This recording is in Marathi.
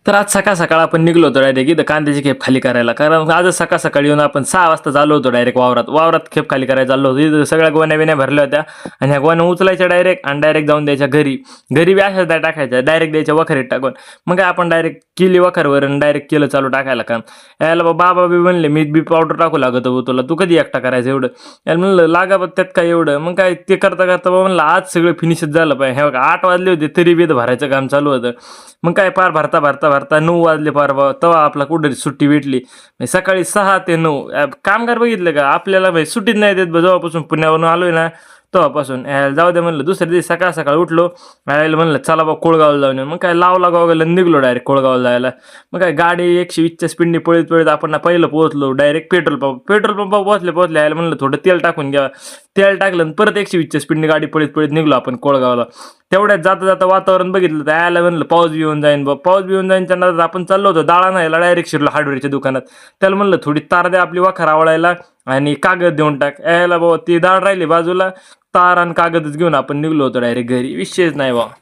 तर आज सकाळ सकाळ आपण निघलो होतो डायरेक्ट इथं कांद्याची खेप खाली करायला. कारण आजच सकाळ सकाळी येऊन आपण 6 वाजता चाललो होतो डायरेक्ट वावरात खेप खाली करायला चाललो होतो. इथं सगळ्या गोण्या बिण्या भरल्या होत्या आणि ह्या गोण्या उचलायच्या डायरेक्ट आणि डायरेक्ट जाऊन द्यायच्या घरी. घरी बी अशाच नाही टाकायच्या, डायरेक्ट द्यायच्या वखरीत टाकून. मग काय आपण डायरेक्ट केली वखरवर आणि डायरेक्ट केलं चालू टाकायला काम. यायला बाबा बी म्हणले मीठ बी पावडर टाकू लागत हो तुला, तू कधी एकटा करायचं एवढं. याला म्हणलं लागा बघ त्यात काय एवढं. मग काय ते करता करता बाबा म्हणलं आज सगळं फिनिशच झालं पाहिजे. हे बघा 8 वाजले होते तरी बी भरायचं काम चालू होतं. मग काय पार भरता 9 वाजले पार तेव्हा आपला कुठे सुट्टी भेटली. सकाळी 6 ते 9 कामगार बघितलं का आपल्याला सुट्टीच नाही देत जेव्हापासून पुण्यावरून आलोय ना तेव्हापासून. जाऊ दे म्हणलं. दुसऱ्या दिवशी सकाळ सकाळ उठलो, यायला म्हणलं चला बा कोळगावला जाऊन येऊ. मग काय लावला गावाला निघलो डायरेक्ट कोळगावला जायला. मग काय गाडी 120च्या स्पीडने पळत आपण पहिलं पोहोचलो डायरेक्ट पेट्रोल पंप पोहोचले यायला म्हणलं थोडं तेल टाकून घ्या. तेल टाकलं आणि परत 120च्या स्पीडने गाडी पळत निघलो आपण कोळगावला. तेवढ्यात जाता वातावरण बघितलं तर यायला म्हणलं पाऊस बी येऊन जाईन जाईनच्या नादात आपण चाललो होतो दाळा न्यायला डायरेक्ट शिरलो हार्डवेअरच्या दुकानात. त्याला म्हणलं थोडी तार द्या आपली वाखर आवळायला आणि कागद देऊन टाक. यायला बाबा ती दाळ राहिली बाजूला, तार आणि कागदच घेऊन आपण निघलो होतो डायरेक्ट घरी. विषयच नाही बा.